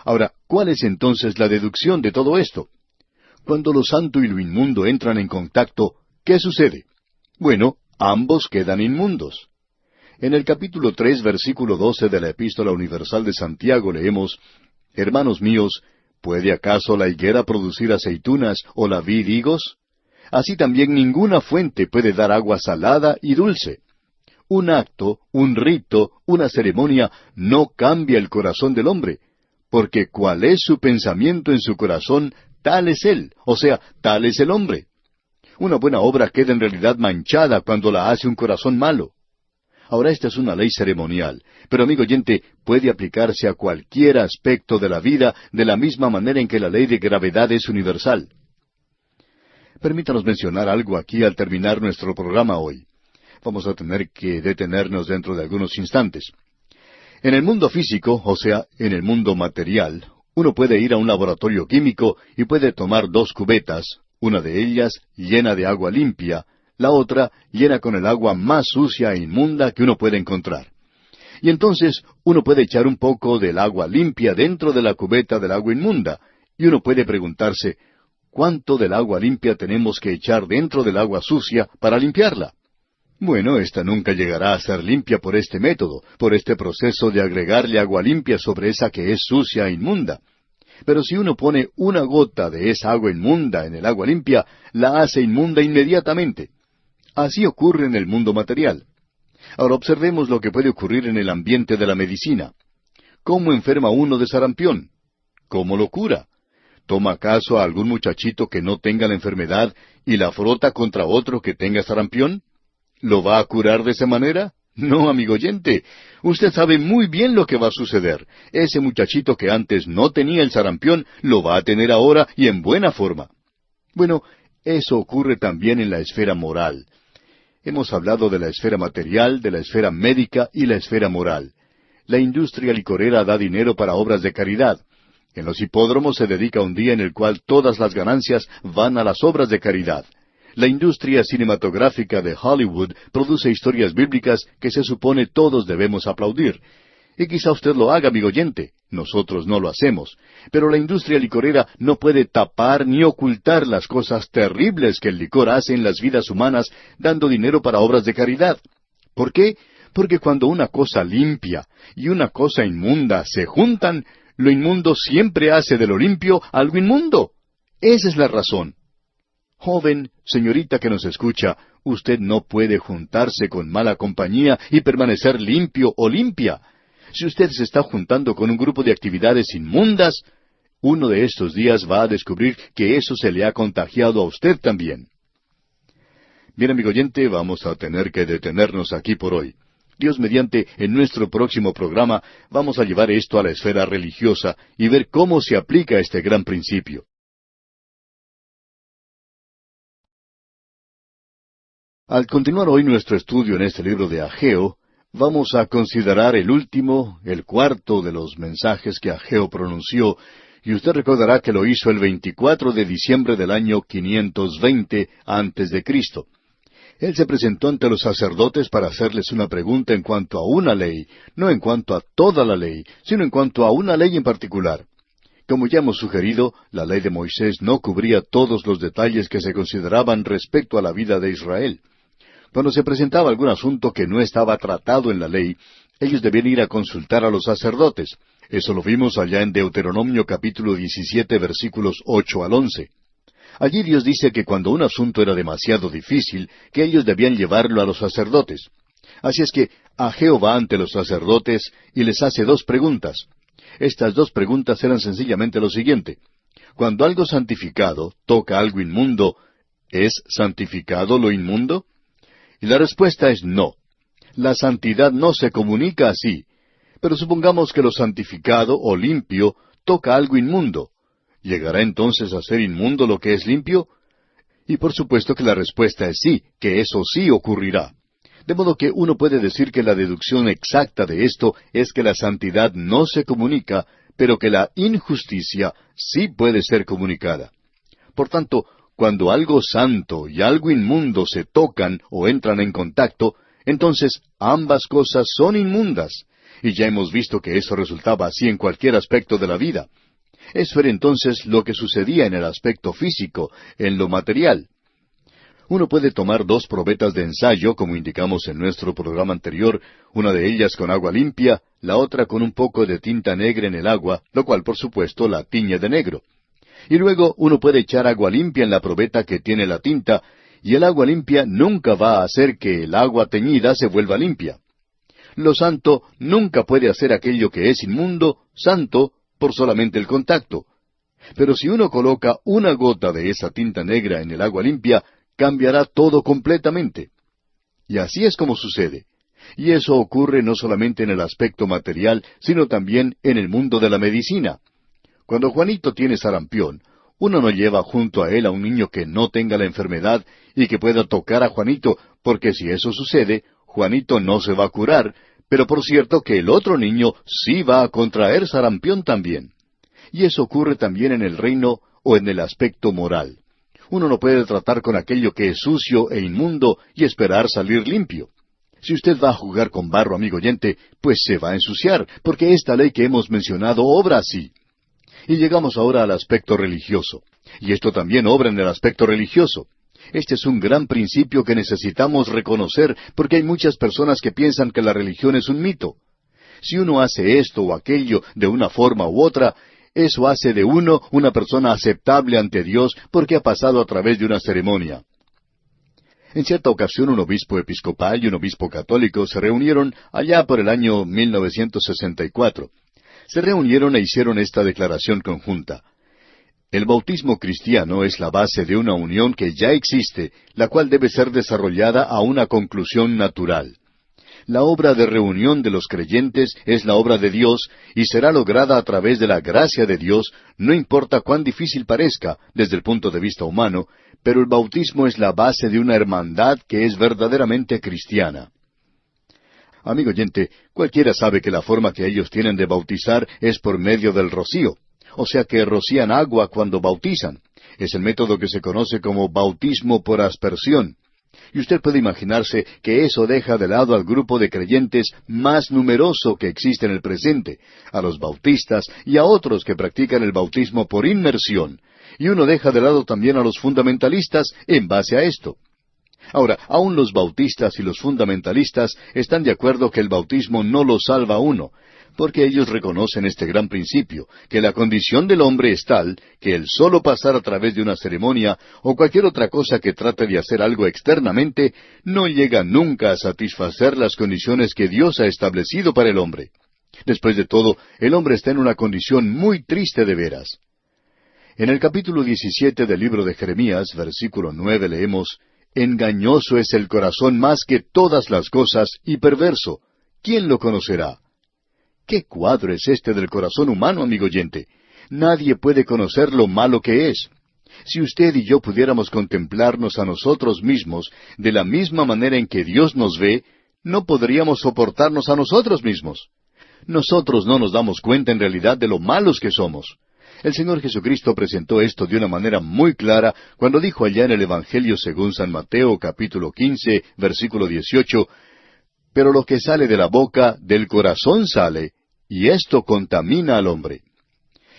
Ahora, ¿cuál es entonces la deducción de todo esto? Cuando lo santo y lo inmundo entran en contacto, ¿qué sucede? Bueno, ambos quedan inmundos. En el capítulo 3, versículo 12 de la Epístola Universal de Santiago leemos: Hermanos míos, ¿puede acaso la higuera producir aceitunas o la vid higos? Así también ninguna fuente puede dar agua salada y dulce. Un acto, un rito, una ceremonia no cambia el corazón del hombre, porque cuál es su pensamiento en su corazón, tal es él, o sea, tal es el hombre. Una buena obra queda en realidad manchada cuando la hace un corazón malo. Ahora, esta es una ley ceremonial, pero amigo oyente, puede aplicarse a cualquier aspecto de la vida de la misma manera en que la ley de gravedad es universal. Permítanos mencionar algo aquí al terminar nuestro programa hoy. Vamos a tener que detenernos dentro de algunos instantes. En el mundo físico, o sea, en el mundo material, uno puede ir a un laboratorio químico y puede tomar dos cubetas, una de ellas llena de agua limpia, la otra llena con el agua más sucia e inmunda que uno puede encontrar. Y entonces uno puede echar un poco del agua limpia dentro de la cubeta del agua inmunda, y uno puede preguntarse: ¿cuánto del agua limpia tenemos que echar dentro del agua sucia para limpiarla? Bueno, esta nunca llegará a ser limpia por este método, por este proceso de agregarle agua limpia sobre esa que es sucia e inmunda. Pero si uno pone una gota de esa agua inmunda en el agua limpia, la hace inmunda inmediatamente. Así ocurre en el mundo material. Ahora observemos lo que puede ocurrir en el ambiente de la medicina. ¿Cómo enferma uno de sarampión? ¿Cómo lo cura? ¿Toma acaso a algún muchachito que no tenga la enfermedad y la frota contra otro que tenga sarampión? ¿Lo va a curar de esa manera? No, amigo oyente. Usted sabe muy bien lo que va a suceder. Ese muchachito que antes no tenía el sarampión, lo va a tener ahora y en buena forma. Bueno, eso ocurre también en la esfera moral. Hemos hablado de la esfera material, de la esfera médica y la esfera moral. La industria licorera da dinero para obras de caridad. En los hipódromos se dedica un día en el cual todas las ganancias van a las obras de caridad. La industria cinematográfica de Hollywood produce historias bíblicas que se supone todos debemos aplaudir. Y quizá usted lo haga, amigo oyente. Nosotros no lo hacemos. Pero la industria licorera no puede tapar ni ocultar las cosas terribles que el licor hace en las vidas humanas, dando dinero para obras de caridad. ¿Por qué? Porque cuando una cosa limpia y una cosa inmunda se juntan, lo inmundo siempre hace de lo limpio algo inmundo. Esa es la razón. Joven, señorita que nos escucha, usted no puede juntarse con mala compañía y permanecer limpio o limpia. Si usted se está juntando con un grupo de actividades inmundas, uno de estos días va a descubrir que eso se le ha contagiado a usted también. Bien, amigo oyente, vamos a tener que detenernos aquí por hoy. Dios mediante, en nuestro próximo programa vamos a llevar esto a la esfera religiosa y ver cómo se aplica este gran principio. Al continuar hoy nuestro estudio en este libro de Ageo, vamos a considerar el último, el cuarto de los mensajes que Ageo pronunció, y usted recordará que lo hizo el 24 de diciembre del año 520 antes de Cristo. Él se presentó ante los sacerdotes para hacerles una pregunta en cuanto a una ley, no en cuanto a toda la ley, sino en cuanto a una ley en particular. Como ya hemos sugerido, la ley de Moisés no cubría todos los detalles que se consideraban respecto a la vida de Israel. Cuando se presentaba algún asunto que no estaba tratado en la ley, ellos debían ir a consultar a los sacerdotes. Eso lo vimos allá en Deuteronomio capítulo 17, versículos 8 al 11. Allí Dios dice que cuando un asunto era demasiado difícil, que ellos debían llevarlo a los sacerdotes. Así es que Ageo va ante los sacerdotes y les hace dos preguntas. Estas dos preguntas eran sencillamente lo siguiente. Cuando algo santificado toca algo inmundo, ¿es santificado lo inmundo? Y la respuesta es no. La santidad no se comunica así. Pero supongamos que lo santificado o limpio toca algo inmundo. ¿Llegará entonces a ser inmundo lo que es limpio? Y por supuesto que la respuesta es sí, que eso sí ocurrirá. De modo que uno puede decir que la deducción exacta de esto es que la santidad no se comunica, pero que la injusticia sí puede ser comunicada. Por tanto, cuando algo santo y algo inmundo se tocan o entran en contacto, entonces ambas cosas son inmundas. Y ya hemos visto que eso resultaba así en cualquier aspecto de la vida. Eso era entonces lo que sucedía en el aspecto físico, en lo material. Uno puede tomar dos probetas de ensayo, como indicamos en nuestro programa anterior, una de ellas con agua limpia, la otra con un poco de tinta negra en el agua, lo cual por supuesto la tiñe de negro. Y luego uno puede echar agua limpia en la probeta que tiene la tinta, y el agua limpia nunca va a hacer que el agua teñida se vuelva limpia. Lo santo nunca puede hacer aquello que es inmundo, santo, por solamente el contacto. Pero si uno coloca una gota de esa tinta negra en el agua limpia, cambiará todo completamente. Y así es como sucede. Y eso ocurre no solamente en el aspecto material, sino también en el mundo de la medicina. Cuando Juanito tiene sarampión, uno no lleva junto a él a un niño que no tenga la enfermedad y que pueda tocar a Juanito, porque si eso sucede, Juanito no se va a curar, pero por cierto que el otro niño sí va a contraer sarampión también. Y eso ocurre también en el reino o en el aspecto moral. Uno no puede tratar con aquello que es sucio e inmundo y esperar salir limpio. Si usted va a jugar con barro, amigo oyente, pues se va a ensuciar, porque esta ley que hemos mencionado obra así. Y llegamos ahora al aspecto religioso. Y esto también obra en el aspecto religioso. Este es un gran principio que necesitamos reconocer, porque hay muchas personas que piensan que la religión es un mito. Si uno hace esto o aquello de una forma u otra, eso hace de uno una persona aceptable ante Dios porque ha pasado a través de una ceremonia. En cierta ocasión un obispo episcopal y un obispo católico se reunieron allá por el año 1964. Se reunieron e hicieron esta declaración conjunta. El bautismo cristiano es la base de una unión que ya existe, la cual debe ser desarrollada a una conclusión natural. La obra de reunión de los creyentes es la obra de Dios y será lograda a través de la gracia de Dios, no importa cuán difícil parezca desde el punto de vista humano, pero el bautismo es la base de una hermandad que es verdaderamente cristiana. Amigo oyente, cualquiera sabe que la forma que ellos tienen de bautizar es por medio del rocío. O sea que rocían agua cuando bautizan. Es el método que se conoce como bautismo por aspersión. Y usted puede imaginarse que eso deja de lado al grupo de creyentes más numeroso que existe en el presente, a los bautistas y a otros que practican el bautismo por inmersión. Y uno deja de lado también a los fundamentalistas en base a esto. Ahora, aún los bautistas y los fundamentalistas están de acuerdo que el bautismo no lo salva a uno, porque ellos reconocen este gran principio, que la condición del hombre es tal que el solo pasar a través de una ceremonia o cualquier otra cosa que trate de hacer algo externamente no llega nunca a satisfacer las condiciones que Dios ha establecido para el hombre. Después de todo, el hombre está en una condición muy triste de veras. En el capítulo 17 del libro de Jeremías, versículo 9, leemos: «Engañoso es el corazón más que todas las cosas y perverso. ¿Quién lo conocerá?» ¿Qué cuadro es este del corazón humano, amigo oyente? Nadie puede conocer lo malo que es. Si usted y yo pudiéramos contemplarnos a nosotros mismos de la misma manera en que Dios nos ve, no podríamos soportarnos a nosotros mismos. Nosotros no nos damos cuenta en realidad de lo malos que somos. El Señor Jesucristo presentó esto de una manera muy clara cuando dijo allá en el Evangelio según San Mateo, capítulo 15, versículo 18, «Pero lo que sale de la boca, del corazón sale, y esto contamina al hombre.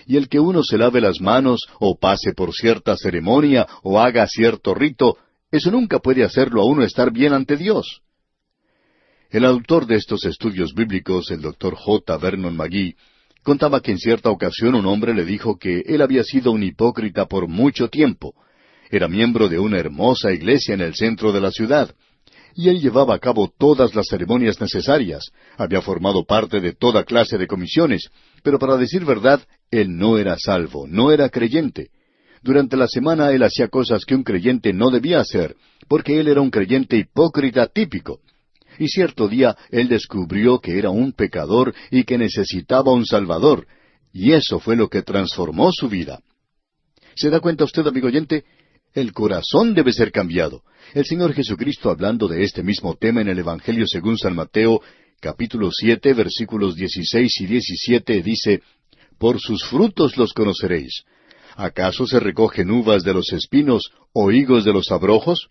Y el que uno se lave las manos, o pase por cierta ceremonia, o haga cierto rito, eso nunca puede hacerlo a uno estar bien ante Dios». El autor de estos estudios bíblicos, el Dr. J. Vernon McGee, Contaba que en cierta ocasión un hombre le dijo que él había sido un hipócrita por mucho tiempo. Era miembro de una hermosa iglesia en el centro de la ciudad, y él llevaba a cabo todas las ceremonias necesarias, había formado parte de toda clase de comisiones, pero para decir verdad, él no era salvo, no era creyente. Durante la semana él hacía cosas que un creyente no debía hacer, porque él era un creyente hipócrita típico. Y cierto día él descubrió que era un pecador y que necesitaba un Salvador, y eso fue lo que transformó su vida. ¿Se da cuenta usted, amigo oyente? El corazón debe ser cambiado. El Señor Jesucristo, hablando de este mismo tema en el Evangelio según San Mateo, capítulo 7, versículos 16 y 17, dice, «Por sus frutos los conoceréis. ¿Acaso se recogen uvas de los espinos o higos de los abrojos?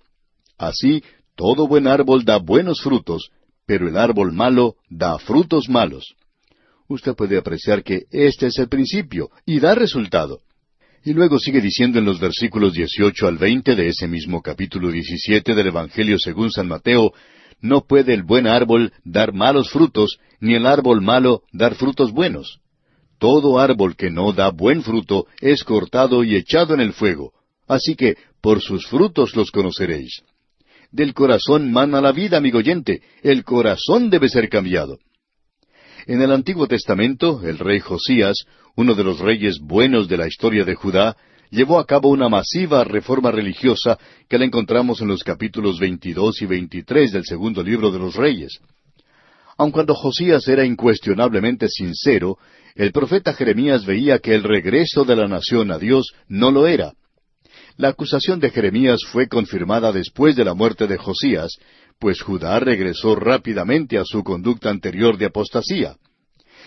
Así, todo buen árbol da buenos frutos, pero el árbol malo da frutos malos». Usted puede apreciar que este es el principio, y da resultado. Y luego sigue diciendo en los versículos 18 al 20 de ese mismo capítulo 17 del Evangelio según San Mateo, «No puede el buen árbol dar malos frutos, ni el árbol malo dar frutos buenos. Todo árbol que no da buen fruto es cortado y echado en el fuego. Así que por sus frutos los conoceréis». Del corazón mana la vida, amigo oyente. El corazón debe ser cambiado. En el Antiguo Testamento, el rey Josías, uno de los reyes buenos de la historia de Judá, llevó a cabo una masiva reforma religiosa que la encontramos en los capítulos 22 y 23 del segundo libro de los Reyes. Aun cuando Josías era incuestionablemente sincero, el profeta Jeremías veía que el regreso de la nación a Dios no lo era. La acusación de Jeremías fue confirmada después de la muerte de Josías, pues Judá regresó rápidamente a su conducta anterior de apostasía.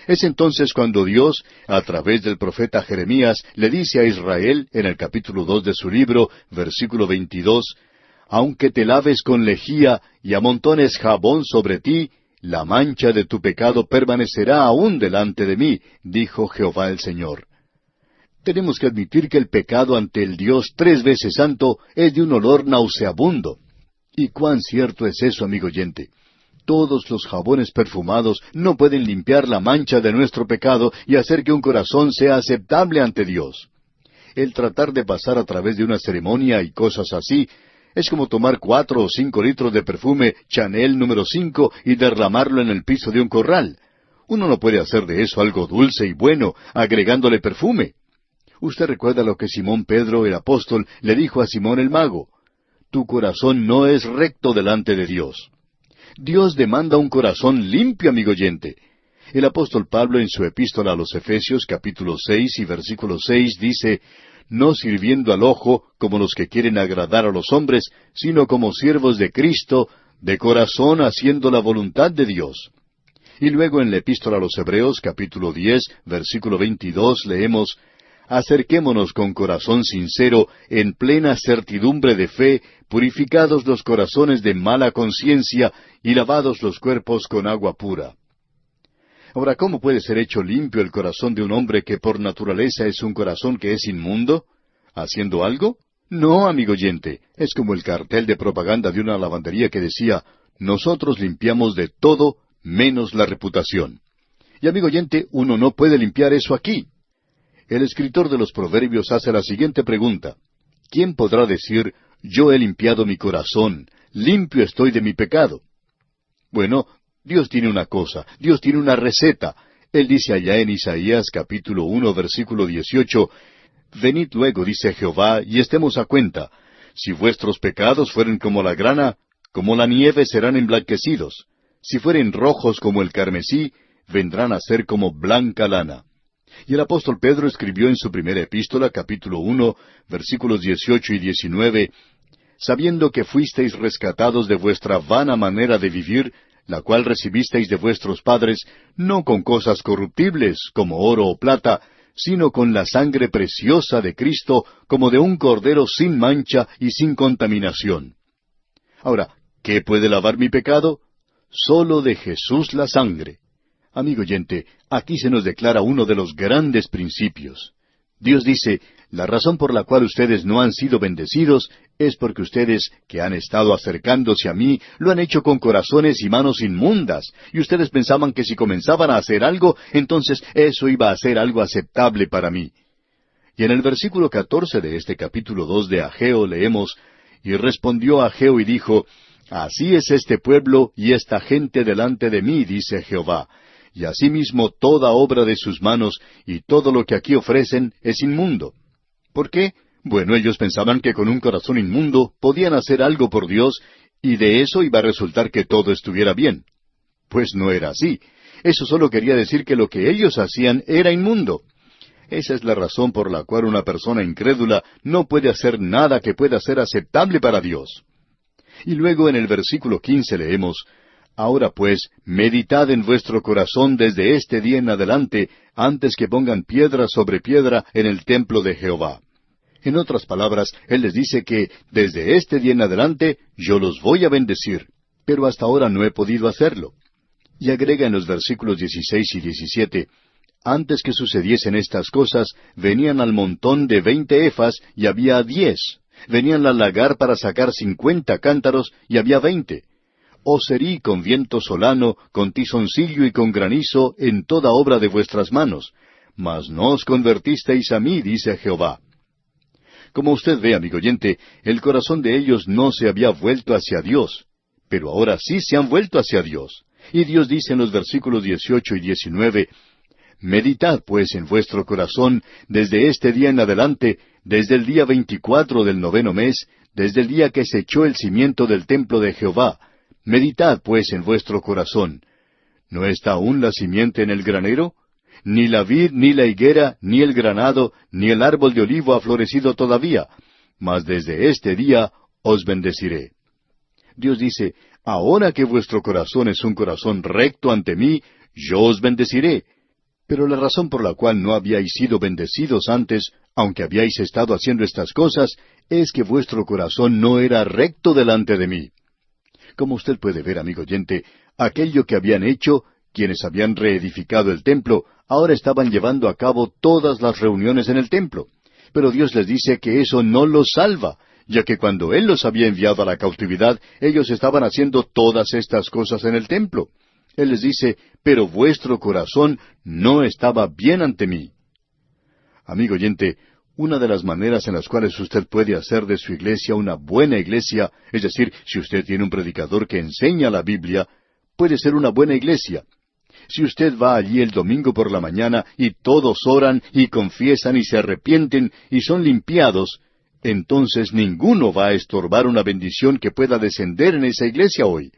Es entonces cuando Dios, a través del profeta Jeremías, le dice a Israel, en el capítulo 2 de su libro, versículo 22, «Aunque te laves con lejía y amontones jabón sobre ti, la mancha de tu pecado permanecerá aún delante de mí, dijo Jehová el Señor». Tenemos que admitir que el pecado ante el Dios 3 veces santo es de un olor nauseabundo. ¿Y cuán cierto es eso, amigo oyente? Todos los jabones perfumados no pueden limpiar la mancha de nuestro pecado y hacer que un corazón sea aceptable ante Dios. El tratar de pasar a través de una ceremonia y cosas así es como tomar 4 o 5 litros de perfume Chanel número 5 y derramarlo en el piso de un corral. Uno no puede hacer de eso algo dulce y bueno, agregándole perfume. Usted recuerda lo que Simón Pedro, el apóstol, le dijo a Simón el mago. Tu corazón no es recto delante de Dios. Dios demanda un corazón limpio, amigo oyente. El apóstol Pablo en su epístola a los Efesios capítulo 6 y versículo 6 dice, «No sirviendo al ojo como los que quieren agradar a los hombres, sino como siervos de Cristo, de corazón haciendo la voluntad de Dios». Y luego en la epístola a los Hebreos capítulo 10 versículo 22 leemos, «Acerquémonos con corazón sincero, en plena certidumbre de fe, purificados los corazones de mala conciencia y lavados los cuerpos con agua pura». Ahora, ¿cómo puede ser hecho limpio el corazón de un hombre que por naturaleza es un corazón que es inmundo? ¿Haciendo algo? No, amigo oyente, es como el cartel de propaganda de una lavandería que decía, «Nosotros limpiamos de todo menos la reputación». Y amigo oyente, uno no puede limpiar eso aquí. El escritor de los Proverbios hace la siguiente pregunta. ¿Quién podrá decir, yo he limpiado mi corazón, limpio estoy de mi pecado? Bueno, Dios tiene una cosa, Dios tiene una receta. Él dice allá en Isaías capítulo 1 versículo 18, «Venid luego, dice Jehová, y estemos a cuenta. Si vuestros pecados fueren como la grana, como la nieve serán emblanquecidos. Si fueren rojos como el carmesí, vendrán a ser como blanca lana». Y el apóstol Pedro escribió en su primera epístola, capítulo 1, versículos 18 y 19, «Sabiendo que fuisteis rescatados de vuestra vana manera de vivir, la cual recibisteis de vuestros padres, no con cosas corruptibles, como oro o plata, sino con la sangre preciosa de Cristo, como de un cordero sin mancha y sin contaminación». Ahora, ¿qué puede lavar mi pecado? Solo de Jesús la sangre. Amigo oyente, aquí se nos declara uno de los grandes principios. Dios dice, la razón por la cual ustedes no han sido bendecidos es porque ustedes, que han estado acercándose a mí, lo han hecho con corazones y manos inmundas, y ustedes pensaban que si comenzaban a hacer algo, entonces eso iba a ser algo aceptable para mí. Y en el versículo 14 de este capítulo 2 de Ageo leemos, y respondió Ageo y dijo, Así es este pueblo y esta gente delante de mí, dice Jehová, y asimismo toda obra de sus manos y todo lo que aquí ofrecen es inmundo. ¿Por qué? Bueno, ellos pensaban que con un corazón inmundo podían hacer algo por Dios, y de eso iba a resultar que todo estuviera bien. Pues no era así. Eso solo quería decir que lo que ellos hacían era inmundo. Esa es la razón por la cual una persona incrédula no puede hacer nada que pueda ser aceptable para Dios. Y luego en el versículo 15 leemos, Ahora pues, meditad en vuestro corazón desde este día en adelante, antes que pongan piedra sobre piedra en el templo de Jehová. En otras palabras, Él les dice que desde este día en adelante yo los voy a bendecir, pero hasta ahora no he podido hacerlo. Y agrega en los versículos 16 y 17, Antes que sucediesen estas cosas, venían al montón de 20 efas y había 10. Venían al lagar para sacar 50 cántaros y había 20. Os herí con viento solano, con tizoncillo y con granizo en toda obra de vuestras manos. Mas no os convertisteis a mí, dice Jehová. Como usted ve, amigo oyente, el corazón de ellos no se había vuelto hacia Dios, pero ahora sí se han vuelto hacia Dios. Y Dios dice en los versículos 18 y 19, Meditad pues en vuestro corazón desde este día en adelante, desde el día 24 del 9º mes, desde el día que se echó el cimiento del templo de Jehová. Meditad pues en vuestro corazón. ¿No está aún la simiente en el granero? Ni la vid, ni la higuera, ni el granado, ni el árbol de olivo ha florecido todavía, mas desde este día os bendeciré. Dios dice, ahora que vuestro corazón es un corazón recto ante mí, yo os bendeciré. Pero la razón por la cual no habíais sido bendecidos antes, aunque habíais estado haciendo estas cosas, es que vuestro corazón no era recto delante de mí. Como usted puede ver, amigo oyente, aquello que habían hecho, quienes habían reedificado el templo, ahora estaban llevando a cabo todas las reuniones en el templo. Pero Dios les dice que eso no los salva, ya que cuando Él los había enviado a la cautividad, ellos estaban haciendo todas estas cosas en el templo. Él les dice, pero vuestro corazón no estaba bien ante mí. Amigo oyente, una de las maneras en las cuales usted puede hacer de su iglesia una buena iglesia, es decir, si usted tiene un predicador que enseña la Biblia, puede ser una buena iglesia. Si usted va allí el domingo por la mañana y todos oran y confiesan y se arrepienten y son limpiados, entonces ninguno va a estorbar una bendición que pueda descender en esa iglesia hoy.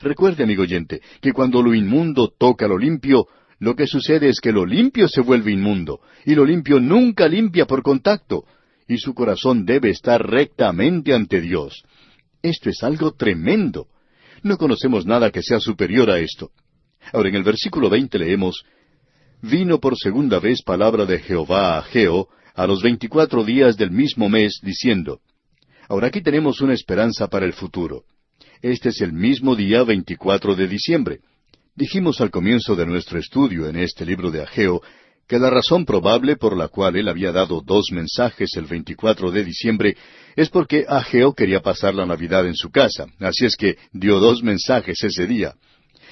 Recuerde, amigo oyente, que cuando lo inmundo toca lo limpio, lo que sucede es que lo limpio se vuelve inmundo, y lo limpio nunca limpia por contacto, y su corazón debe estar rectamente ante Dios. Esto es algo tremendo. No conocemos nada que sea superior a esto. Ahora, en el versículo 20 leemos, Vino por segunda vez palabra de Jehová a Ageo, a los 24 días del mismo mes, diciendo. Ahora aquí tenemos una esperanza para el futuro. Este es el mismo día 24 de diciembre. Dijimos al comienzo de nuestro estudio en este libro de Ageo que la razón probable por la cual él había dado 2 mensajes el 24 de diciembre es porque Ageo quería pasar la Navidad en su casa, así es que dio 2 mensajes ese día.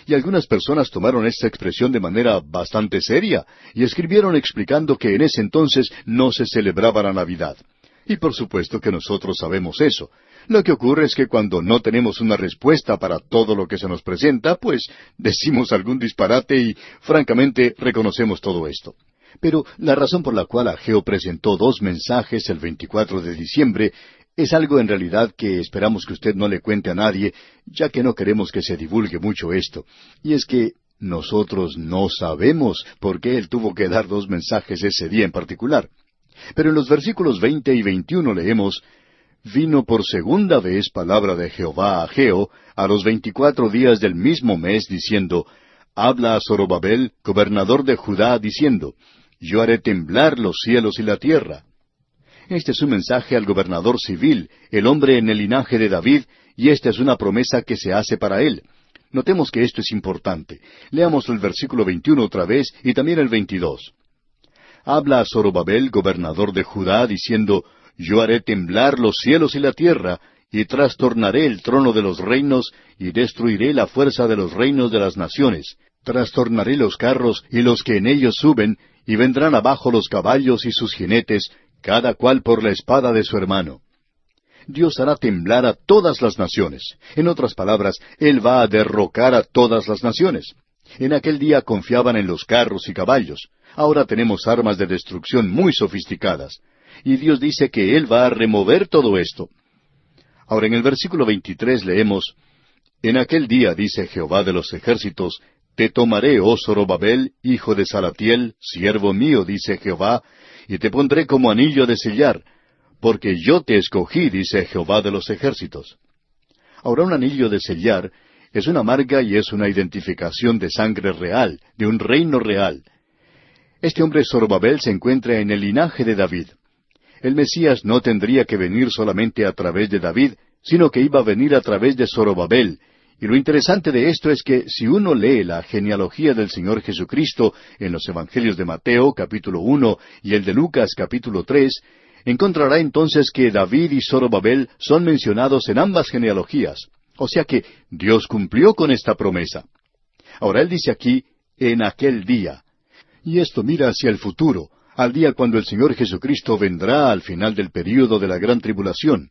Y algunas personas tomaron esta expresión de manera bastante seria y escribieron explicando que en ese entonces no se celebraba la Navidad. Y por supuesto que nosotros sabemos eso. Lo que ocurre es que cuando no tenemos una respuesta para todo lo que se nos presenta, pues decimos algún disparate y francamente reconocemos todo esto. Pero la razón por la cual Ageo presentó 2 mensajes el 24 de diciembre es algo en realidad que esperamos que usted no le cuente a nadie, ya que no queremos que se divulgue mucho esto. Y es que nosotros no sabemos por qué él tuvo que dar 2 mensajes ese día en particular. Pero en los versículos 20 y 21 leemos, Vino por segunda vez palabra de Jehová a Ageo, a los 24 días del mismo mes, diciendo, Habla a Zorobabel, gobernador de Judá, diciendo, Yo haré temblar los cielos y la tierra. Este es un mensaje al gobernador civil, el hombre en el linaje de David, y esta es una promesa que se hace para él. Notemos que esto es importante. Leamos el versículo 21 otra vez y también el 22. habla a Zorobabel, gobernador de Judá, diciendo, Yo haré temblar los cielos y la tierra, y trastornaré el trono de los reinos, y destruiré la fuerza de los reinos de las naciones. Trastornaré los carros y los que en ellos suben, y vendrán abajo los caballos y sus jinetes, cada cual por la espada de su hermano. Dios hará temblar a todas las naciones. En otras palabras, Él va a derrocar a todas las naciones. En aquel día confiaban en los carros y caballos. Ahora tenemos armas de destrucción muy sofisticadas. Y Dios dice que Él va a remover todo esto. Ahora en el versículo 23 leemos, En aquel día, dice Jehová de los ejércitos, te tomaré, oh Zorobabel, hijo de Salatiel, siervo mío, dice Jehová, y te pondré como anillo de sellar, porque yo te escogí, dice Jehová de los ejércitos. Ahora un anillo de sellar es una marca y es una identificación de sangre real, de un reino real. Este hombre Zorobabel se encuentra en el linaje de David. El Mesías no tendría que venir solamente a través de David, sino que iba a venir a través de Zorobabel. Y lo interesante de esto es que si uno lee la genealogía del Señor Jesucristo en los Evangelios de Mateo, capítulo 1, y el de Lucas, capítulo 3, encontrará entonces que David y Zorobabel son mencionados en ambas genealogías. O sea que Dios cumplió con esta promesa. Ahora Él dice aquí, en aquel día. Y esto mira hacia el futuro, al día cuando el Señor Jesucristo vendrá al final del período de la gran tribulación.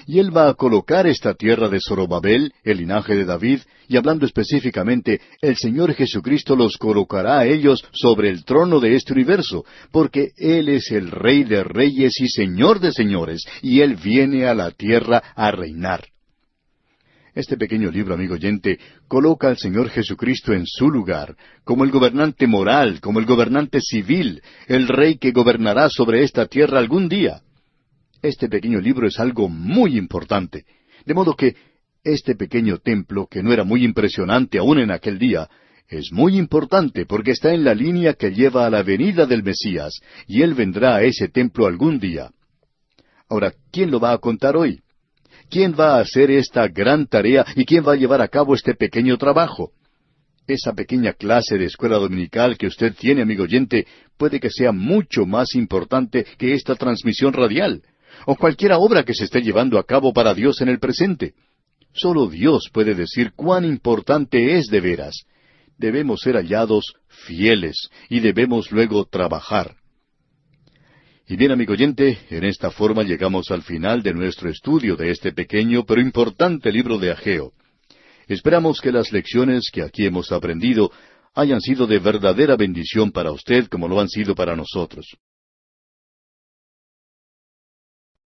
Y Él va a colocar esta tierra de Zorobabel, el linaje de David, y hablando específicamente, el Señor Jesucristo los colocará a ellos sobre el trono de este universo, porque Él es el Rey de reyes y Señor de señores, y Él viene a la tierra a reinar. Este pequeño libro, amigo oyente, coloca al Señor Jesucristo en su lugar, como el gobernante moral, como el gobernante civil, el Rey que gobernará sobre esta tierra algún día. Este pequeño libro es algo muy importante, de modo que este pequeño templo, que no era muy impresionante aún en aquel día, es muy importante porque está en la línea que lleva a la venida del Mesías, y Él vendrá a ese templo algún día. Ahora, ¿quién lo va a contar hoy? ¿Quién va a hacer esta gran tarea y quién va a llevar a cabo este pequeño trabajo? Esa pequeña clase de escuela dominical que usted tiene, amigo oyente, puede que sea mucho más importante que esta transmisión radial, o cualquier obra que se esté llevando a cabo para Dios en el presente. Solo Dios puede decir cuán importante es de veras. Debemos ser hallados fieles y debemos luego trabajar. Y bien, amigo oyente, en esta forma llegamos al final de nuestro estudio de este pequeño pero importante libro de Ageo. Esperamos que las lecciones que aquí hemos aprendido hayan sido de verdadera bendición para usted como lo han sido para nosotros.